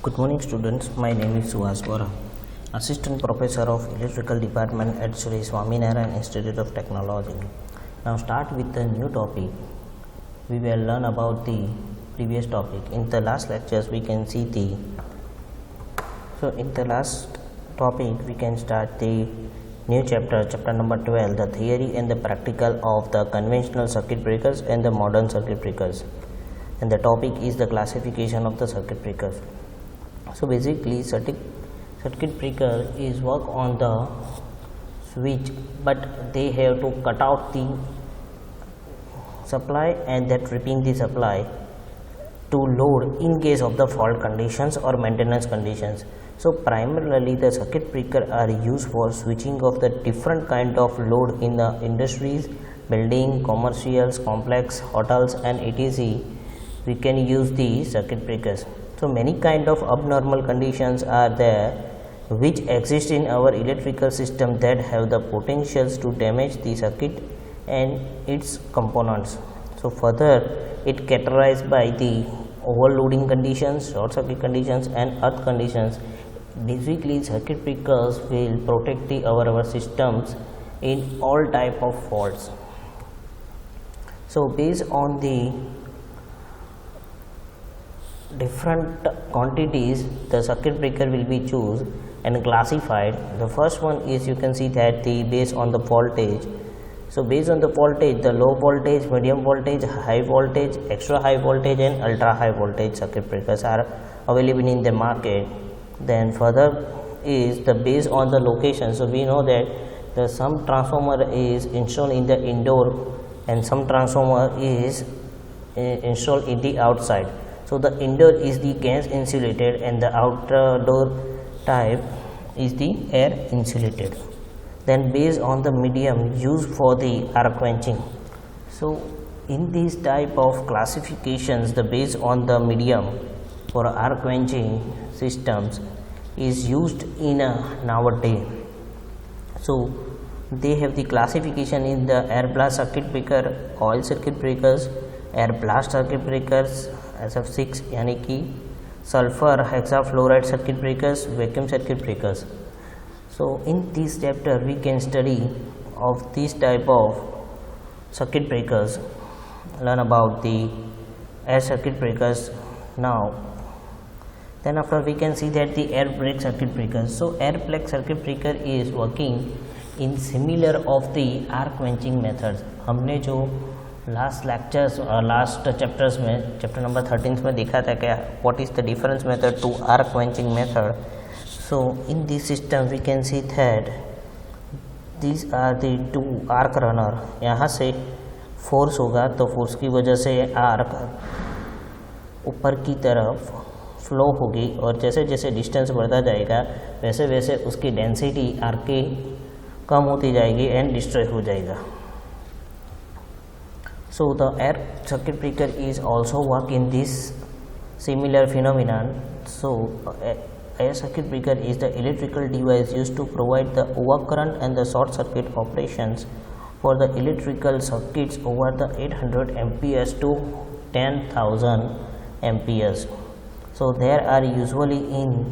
Good morning students, my name is Suhas Vora, Assistant Professor of Electrical Department at Sri Swaminarayan Institute of Technology. Now start with the new topic. We will learn about the previous topic. In the last lectures we can see in the last topic we can start the new chapter number 12, the theory and the practical of the conventional circuit breakers and the modern circuit breakers. And the topic is the classification of the circuit breakers. So basically circuit breaker is work on the switch, but they have to cut out the supply and that tripping the supply to load in case of the fault conditions or maintenance conditions. So primarily the circuit breaker are used for switching of the different kind of load in the industries, building, commercials, complex, hotels and etc. We can use the circuit breakers. So many kind of abnormal conditions are there which exist in our electrical system that have the potentials to damage the circuit and its components. So further it categorized by the overloading conditions, short circuit conditions and earth conditions. Basically circuit breakers will protect our systems in all type of faults. So based on the different quantities the circuit breaker will be chosen and classified. The first one is you can see that the based on the voltage. So based on the voltage, the low voltage, medium voltage, high voltage, extra high voltage and ultra high voltage circuit breakers are available in the market. Then further is the based on the location. So we know that the some transformer is installed in the indoor and some transformer is installed in the outside. So the indoor is the gas insulated and the outdoor type is the air insulated. Then based on the medium used for the arc quenching. So in these type of classifications, the based on the medium for arc quenching systems is used in nowadays. So they have the classification in the air blast circuit breaker, oil circuit breakers, air blast circuit breakers, SF6 यानी कि sulfur hexafluoride circuit breakers, vacuum circuit breakers. So in this chapter we can study of this type of circuit breakers, learn about the air circuit breakers now. Then after we can see that the air brake circuit breakers. So air brake circuit breaker is working in similar of the arc quenching methods. हमने जो last lectures और last chapters में chapter number 13 में देखा था क्या what is the difference method to arc quenching method. So in this system we can see that these are the two arc runner. यहाँ से फोर्स होगा तो फोर्स की वजह से आर्क ऊपर की तरफ फ्लो होगी और जैसे जैसे डिस्टेंस बढ़ता जाएगा वैसे वैसे उसकी डेंसिटी आर्क की कम होती जाएगी एंड डिस्ट्रॉय हो जाएगा. So the air circuit breaker is also work in this similar phenomenon. So air circuit breaker is the electrical device used to provide the overcurrent and the short circuit operations for the electrical circuits over the 800 amperes to 10,000 amperes. So there are usually in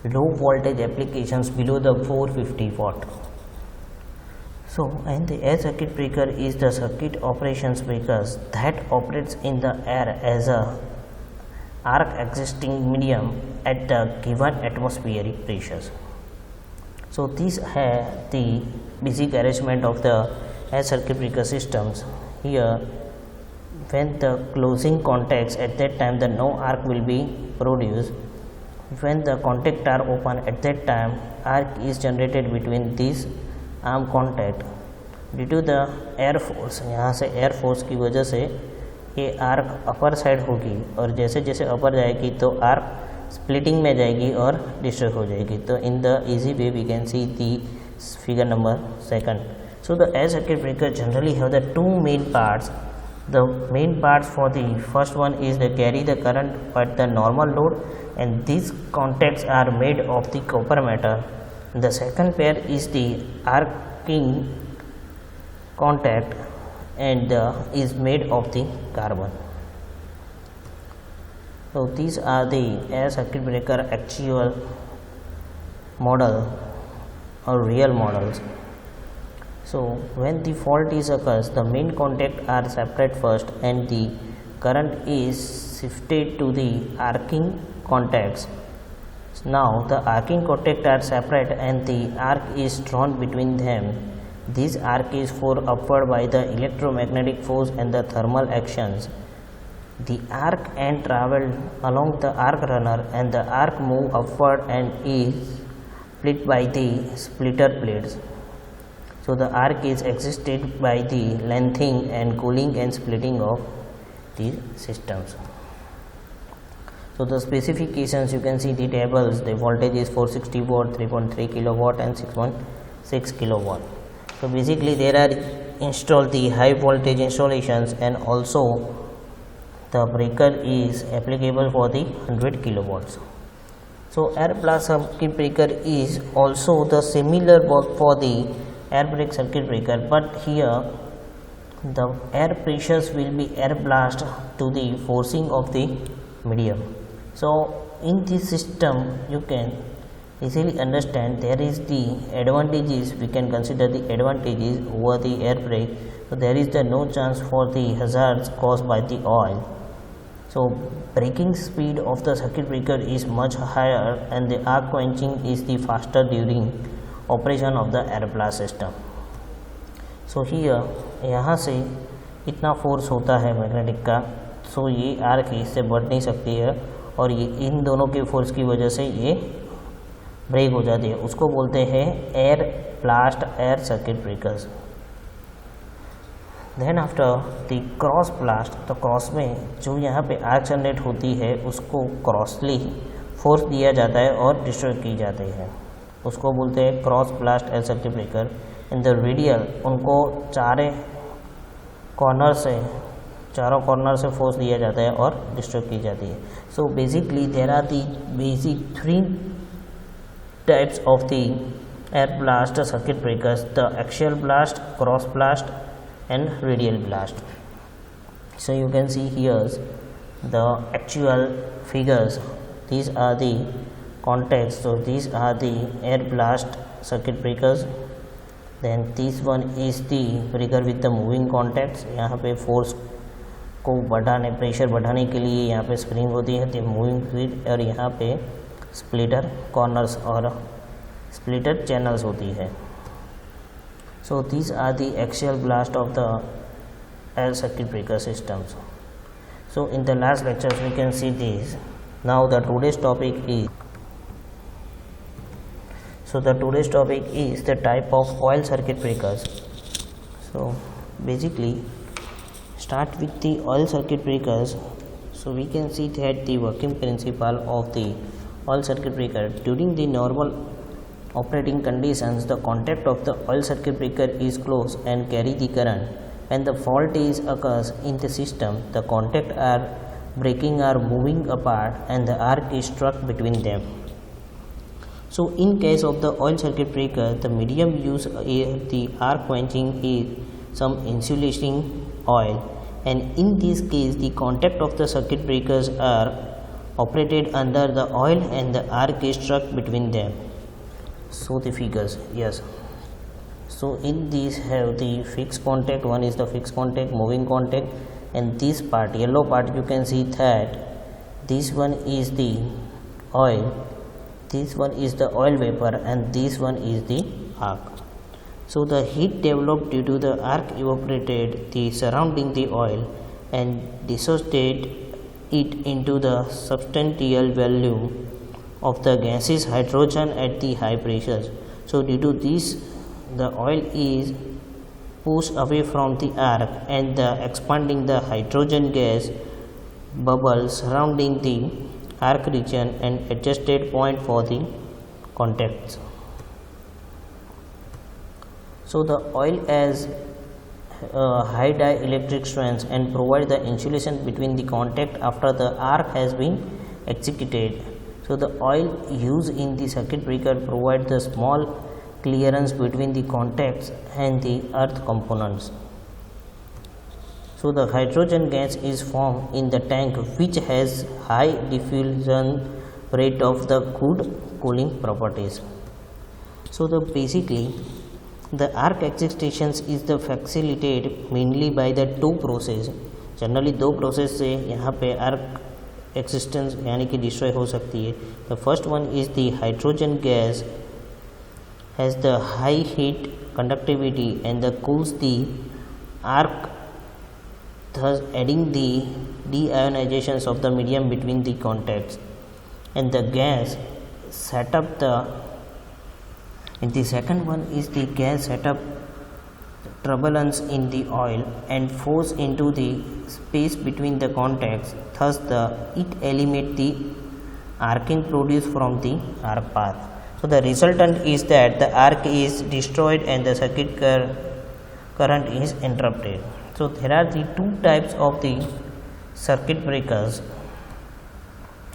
low voltage applications below the 450 watt. So and the air circuit breaker is the circuit operations breakers that operates in the air as a arc existing medium at the given atmospheric pressures. So these are the basic arrangement of the air circuit breaker systems. Here when the closing contacts at that time the no arc will be produced. When the contact are open at that time arc is generated between these arm contact due to the air force. यहाँ से air force की वजह से ये arc upper side होगी और जैसे जैसे अपर जाएगी तो आर्क स्प्लिटिंग में जाएगी और डिस्ट्रॉय हो जाएगी. तो in the easy way we can see the figure number 2. So the air circuit breaker generally have the two main parts. The main parts for the first one is they carry the current at the normal load and these contacts are made of the copper metal. The second pair is the arcing contact and is made of the carbon. So these are the air circuit breaker actual model or real models. So when the fault is occurs, the main contact are separate first and the current is shifted to the arcing contacts. Now the arcing contacts are separate and the arc is drawn between them. This arc is forced upward by the electromagnetic force and the thermal actions. The arc end travel along the arc runner and the arc move upward and is split by the splitter plates. So the arc is existed by the lengthening and cooling and splitting of these systems. So the specifications, you can see the tables. The voltage is 460 watt, 3.3 kilowatt and 6.6 kilowatt. So basically there are installed the high voltage installations, and also the breaker is applicable for the 100 kilowatts. So air blast circuit breaker is also the similar work for the air brake circuit breaker, but here the air pressures will be air blast to the forcing of the medium. So in this system you can easily understand there is the advantages, we can consider the advantages over the air brake. So there is the no chance for the hazards caused by the oil. So braking speed of the circuit breaker is much higher and the arc quenching is the faster during operation of the air blast system. So here यहाँ से इतना force होता है magnetic का, सो ये arc इससे बढ़ नहीं सकती है और ये इन दोनों के फोर्स की वजह से ये ब्रेक हो जाती है. उसको बोलते हैं air blast air circuit breakers. Then after the cross blast, तो क्रॉस में जो यहाँ पे आर्क जनरेट होती है उसको क्रॉसली फोर्स दिया जाता है और डिस्ट्रॉय की जाती है, उसको बोलते हैं cross blast air circuit breaker. In the radial उनको चारों कॉर्नर से फोर्स दिया जाता है और डिस्ट्रॉय की जाती है. So basically there are the basic 3 types of the air blast circuit breakers: the axial blast, cross blast and radial blast. So you can see here the actual figures. These are the contacts. So these are the air blast circuit breakers. Then this one is the breaker with the moving contacts. यहाँ पे force को बढ़ाने, pressure बढ़ाने के लिए यहाँ पे spring होती है, तो मूविंग फीड, और यहाँ पे स्प्लिटर कॉर्नर्स और स्प्लिटर चैनल्स होती है. So these are the axial blast of the air circuit breaker systems. So in the last lectures we can see this. Now the today's topic is today's topic is the type of oil circuit breakers. So basically start with the oil circuit breakers. So we can see that the working principle of the oil circuit breaker: during the normal operating conditions, the contact of the oil circuit breaker is close and carry the current. When the fault is occurs in the system, the contact are breaking or moving apart and the arc is struck between them. So in case of the oil circuit breaker, the medium used the arc quenching is some insulating oil, and in this case the contact of the circuit breakers are operated under the oil and the arc is struck between them. So the figures, yes. So in these have the fixed contact. One is the fixed contact, moving contact, and this part, yellow part, you can see that this one is the oil, this one is the oil vapor, and this one is the arc. So the heat developed due to the arc evaporated the surrounding the oil and dissociated it into the substantial volume of the gaseous hydrogen at the high pressures. So due to this, the oil is pushed away from the arc and the expanding the hydrogen gas bubble surrounding the arc region and adjusted point for the contacts. So the oil has high dielectric strength and provide the insulation between the contact after the arc has been executed. So the oil used in the circuit breaker provide the small clearance between the contacts and the earth components. So the hydrogen gas is formed in the tank which has high diffusion rate of the good cooling properties. So the basically the arc excitation is the facilitated mainly by the two process. Generally दो process से यहाँ पे arc existence यानी कि destroy हो सकती है. The first one is the hydrogen gas has the high heat conductivity and the cools the arc, thus adding the deionization of the medium between the contacts, and the gas set up the, and the second one is the gas set up turbulence in the oil and force into the space between the contacts, thus it eliminates the arcing produced from the arc path. So the resultant is that the arc is destroyed and the circuit current is interrupted. So there are the two types of the circuit breakers,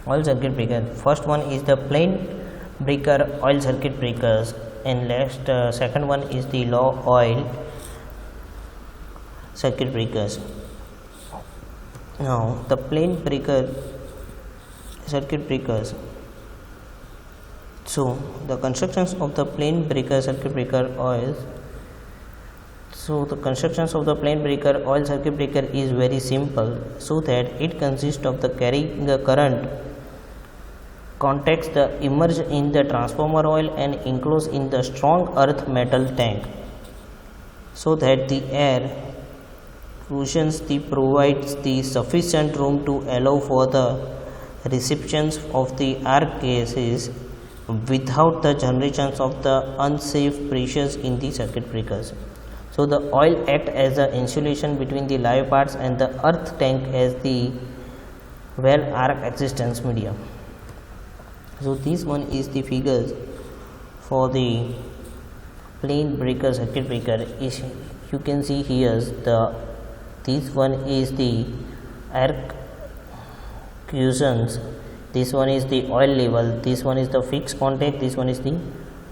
oil circuit breaker. First one is the plain breaker oil circuit breakers, and next second one is the low oil circuit breakers. Now the plain breaker circuit breakers. So the constructions of the plain breaker circuit breaker oils. So the constructions of the plain breaker oil circuit breaker is very simple, so that it consists of the carrying the current contacts the immerse in the transformer oil and enclosed in the strong earth metal tank, so that the air cushions provides the sufficient room to allow for the receptions of the arc gases without the generations of the unsafe pressures in the circuit breakers. So the oil act as the insulation between the live parts and the earth tank as the well arc existence medium. So this one is the figures for the plain breaker circuit breaker. Is you can see here this one is the arc cushions, this one is the oil level, this one is the fixed contact, this one is the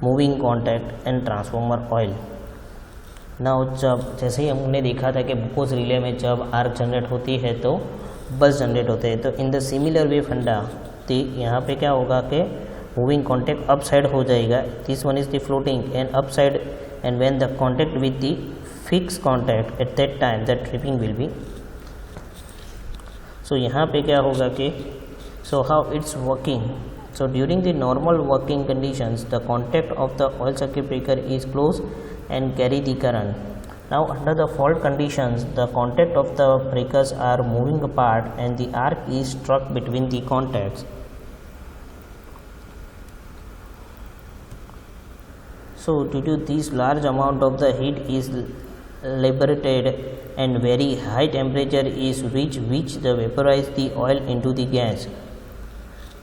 moving contact and transformer oil. Now जब जैसे ही हमने देखा था कि बुकोस relay में जब arc generate होती है तो बस जनरेट होते हैं, तो इन द सिमिलर वे फंडा तो यहाँ पे क्या होगा कि मूविंग कॉन्टैक्ट अप साइड हो जाएगा, this one is the floating and up side, and when the contact with the fix contact at that time the tripping will be. So यहाँ पे क्या होगा कि so how it's working. So during the normal working conditions, the contact of the oil circuit breaker is closed and carry the current. Now under the fault conditions, the contact of the breakers are moving apart and the arc is struck between the contacts. So due to this large amount of the heat is liberated and very high temperature is reached which the vaporize the oil into the gas,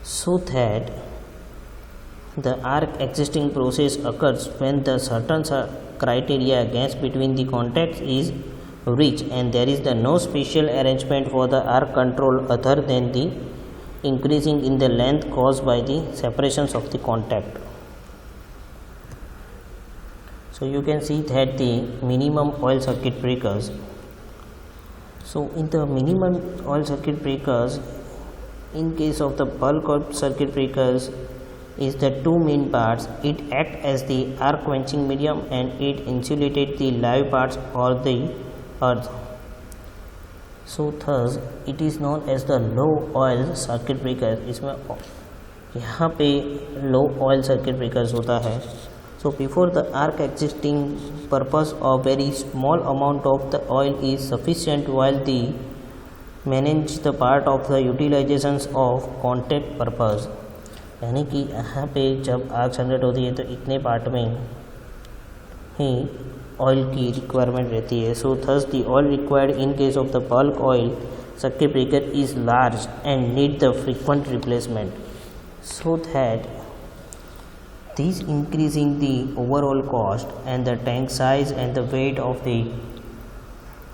so that the arc existing process occurs when the certain criteria gas between the contacts is reached, and there is no special arrangement for the arc control other than the increasing in the length caused by the separations of the contact. So you can see that the minimum oil circuit breakers. So in the minimum oil circuit breakers, in case of the bulk of circuit breakers is the two main parts, it act as the arc quenching medium and it insulated the live parts or the earth. So thus it is known as the low oil circuit breaker. इसमें यहाँ पे low oil circuit breakers होता है. So before the arc existing purpose of very small amount of the oil is sufficient while the manage the part of the utilizations of contact purpose. यानी कि यहाँ पे जब आग जनरेट होती है तो इतने पार्ट में ही ऑयल की रिक्वायरमेंट रहती है. So thus the oil required in case of the bulk oil circuit breaker is large and need the frequent replacement, so that this increasing the overall cost and the tank size and the weight of the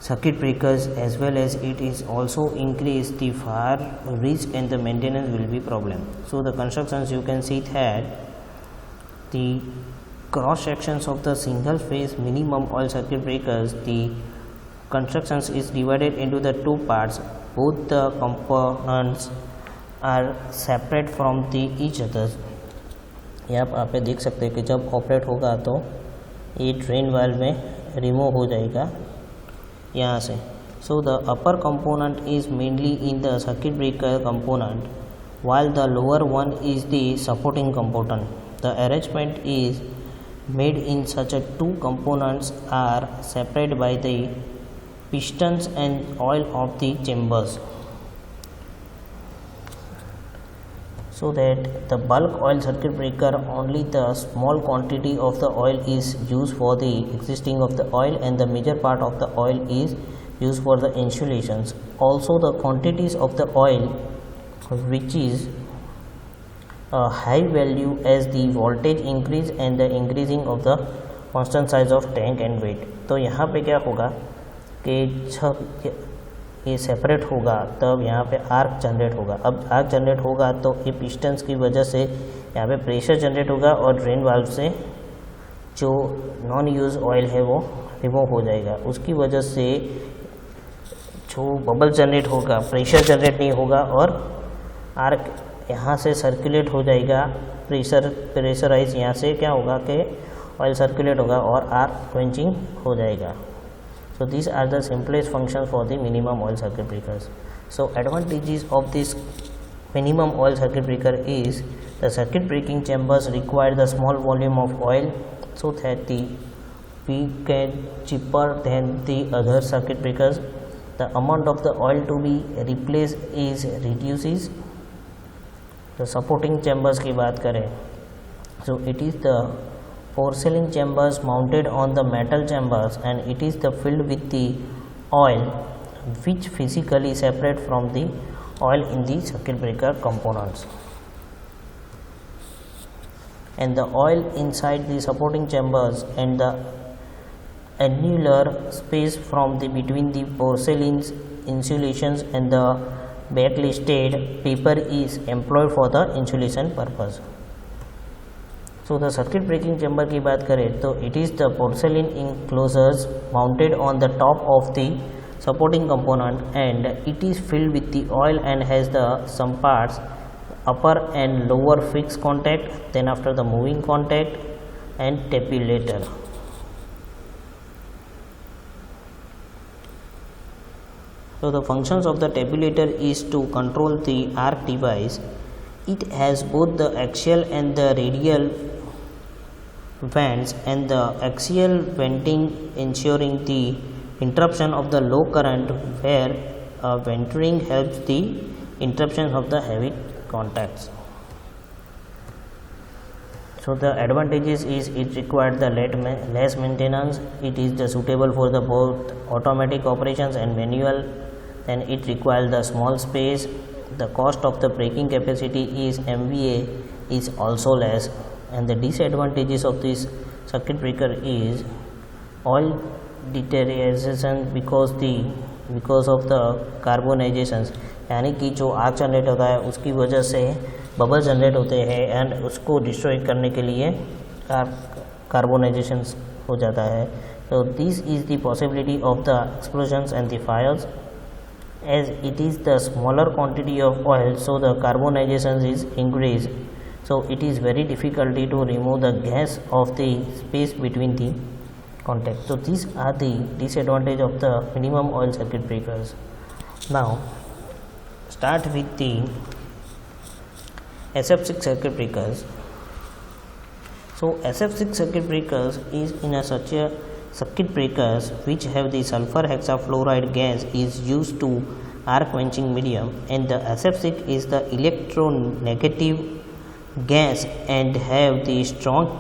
circuit breakers, as well as it is also increase the fire risk and the maintenance will be problem. So the constructions you can see that the cross sections of the single phase minimum oil circuit breakers, the constructions is divided into the two parts. Both the components are separate from the each other. यहाँ पर आप देख सकते हैं कि जब operate होगा तो ये ड्रेन वाल्व में रिमूव हो जाएगा यहाँ से. So the upper component is mainly in the circuit breaker component, while the lower one is the supporting component. The arrangement is made in such a two components are separated by the pistons and oil of the chambers, so that the bulk oil circuit breaker only the small quantity of the oil is used for the existing of the oil, and the major part of the oil is used for the insulations. Also the quantities of the oil which is a high value as the voltage increase and the increasing of the constant size of tank and weight. तो यहाँ पे क्या होगा कि जब ये separate होगा तब यहाँ पे आर्क जनरेट होगा. अब आर्क जनरेट होगा तो ये पिस्टन्स की वजह से यहाँ पे प्रेशर जनरेट होगा और ड्रेन वाल्व से जो नॉन यूज ऑयल है वो रिमूव हो जाएगा. उसकी वजह से जो बबल जनरेट होगा प्रेशर जनरेट नहीं होगा और आर्क यहाँ से सर्कुलेट हो जाएगा. प्रेशराइज यहाँ से क्या होगा कि ऑयल सर्कुलेट होगा और आर्क क्वेंचिंग हो जाएगा. So these are the simplest functions for the minimum oil circuit breakers. So advantages of this minimum oil circuit breaker is the circuit breaking chambers require the small volume of oil, so that we can cheaper than the other circuit breakers. The amount of the oil to be replaced is reduces. The supporting chambers की बात करें, so it is the porcelain chambers mounted on the metal chambers, and it is the filled with the oil which physically separate from the oil in the circuit breaker components. And the oil inside the supporting chambers and the annular space from the between the porcelain insulations and the backlisted paper is employed for the insulation purpose. So the circuit breaking chamber की बात करें तो it is the porcelain enclosures mounted on the top of the supporting component, and it is filled with the oil and has the some parts upper and lower fixed contact, then after the moving contact and tabulator. So the functions of the tabulator is to control the arc device. It has both the axial and the radial vents, and the axial venting ensuring the interruption of the low current, where venting helps the interruption of the heavy contacts. So the advantages is it required the less maintenance, it is the suitable for the both automatic operations and manual, then it requires the small space. The cost of the braking capacity is MVA is also less, and the disadvantages of this circuit breaker is oil deterioration because of the carbonizations, यानी कि जो आग generate होता है उसकी वजह से bubble generate होते हैं एंड उसको डिस्ट्रॉय करने के लिए कार्बोनाइजेशन हो जाता है. So this is the possibility of the explosions and the fires. As it is the smaller quantity of oil, so the carbonization is increased, so it is very difficult to remove the gas of the space between the contact. So these are the disadvantage of the minimum oil circuit breakers. Now start with the SF6 circuit breakers. So SF6 circuit breakers is in a such a circuit breakers which have the sulfur hexafluoride gas is used to arc quenching medium, and the SF6 is the electronegative gas and have the strong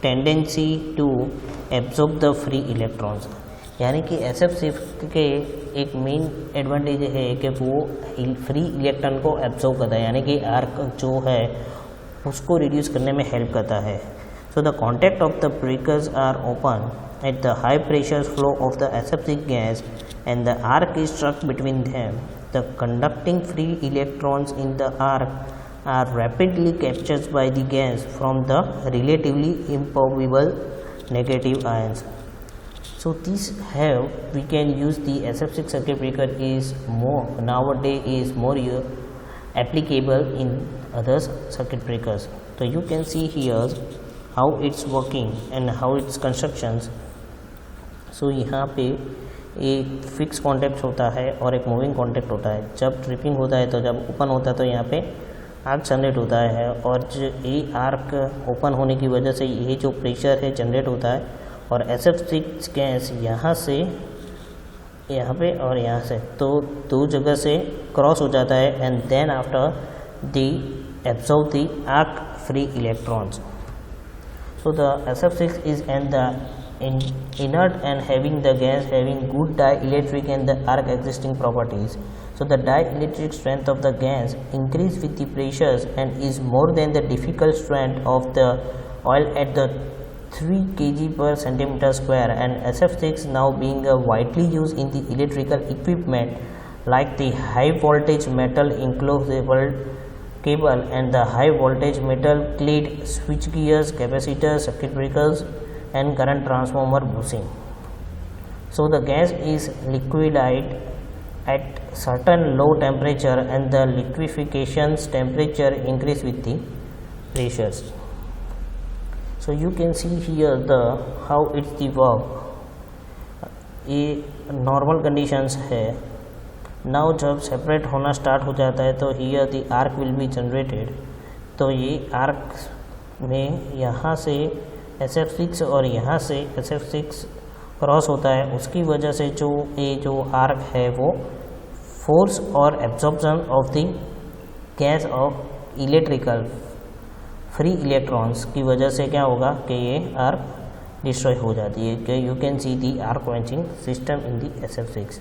tendency to absorb the free electrons. यानी कि SF6 के एक main advantage है कि वो free electron को absorb करता है, यानी कि आर्क जो है उसको रिड्यूस करने में हेल्प करता है. So the contact of the breakers are open at the high pressure flow of the SF6 gas, and the arc is struck between them. The conducting free electrons in the arc are rapidly captured by the gas from the relatively impermeable negative ions. So these have we can use the SF6 circuit breaker is more nowadays is more applicable in other circuit breakers. So you can see here how it's working and how its constructions. So यहाँ पे एक fix contact होता है और एक moving contact होता है. जब ट्रिपिंग होता है तो जब ओपन होता है तो यहाँ पे आर्क जनरेट होता है और जो ये आर्क ओपन होने की वजह से ये जो प्रेशर है जनरेट होता है और SF6 गैस यहाँ से यहाँ पे और यहाँ से तो दो जगह से क्रॉस हो जाता है and then after the absorb the arc free electrons. So the SF6 is and the inert and having the gas having good dielectric and the arc existing properties. So the dielectric strength of the gas increase with the pressures and is more than the difficult strength of the oil at the 3 kg per centimeter square, and SF6 now being widely used in the electrical equipment like the high voltage metal enclosable cable and the high voltage metal clad switch gears, capacitors, circuit breakers and current transformer bushing. So the gas is liquefied at certain low temperature and the liquefaction temperature increase with the pressures. So you can see here the how it's the work. ये normal conditions है. Now जब separate होना start हो जाता है तो here the arc will be generated. तो ये आर्क में यहाँ से SF6 और यहाँ से SF6 क्रॉस होता है. उसकी वजह से जो ये जो आर्क है वो फोर्स और absorption of the gas off electrical free electrons की वजह से क्या होगा कि ये आर्क डिस्ट्रॉय हो जाती है. कि you can see the arc quenching system in the SF6.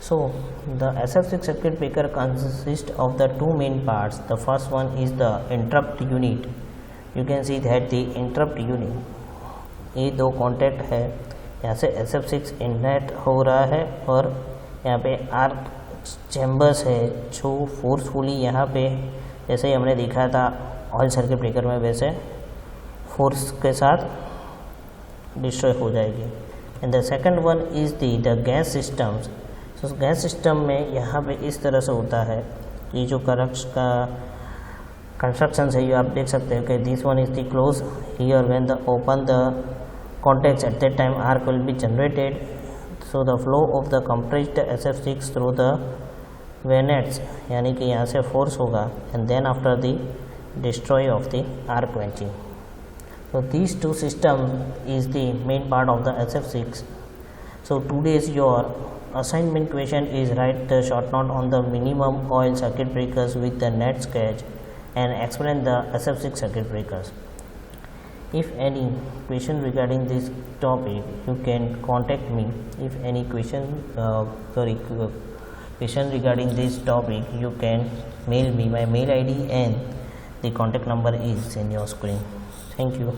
So the SF6 circuit breaker consists of the two main parts. The first one is the interrupt unit. You can see that the interrupt unit ये दो contact है. यहाँ से SF6 inlet हो रहा है और यहाँ पे आर्क चैम्बर्स है जो फोर्सफुली यहाँ पे जैसे ही हमने देखा था ऑयल सर्किट ब्रेकर में वैसे फोर्स के साथ डिस्ट्रॉय हो जाएगी. And the second one is the gas systems. तो गैस सिस्टम में यहाँ पे इस तरह से होता है. ये जो करक्स का कंस्ट्रक्शन है ये आप देख सकते हो कि this one is the close here when the open the contacts at that time arc will be generated. So the flow of the compressed SF6 through the vents यानी कि यहाँ से फोर्स होगा and then after the destroy of the arc quenching. So these two system is the main part of the SF6. So today's your assignment question is write the short note on the minimum oil circuit breakers with the net sketch and explain the SF6 circuit breakers. If any question regarding this topic, you can contact me. If any question regarding this topic, you can mail me. My mail ID and the contact number is in your screen. Thank you.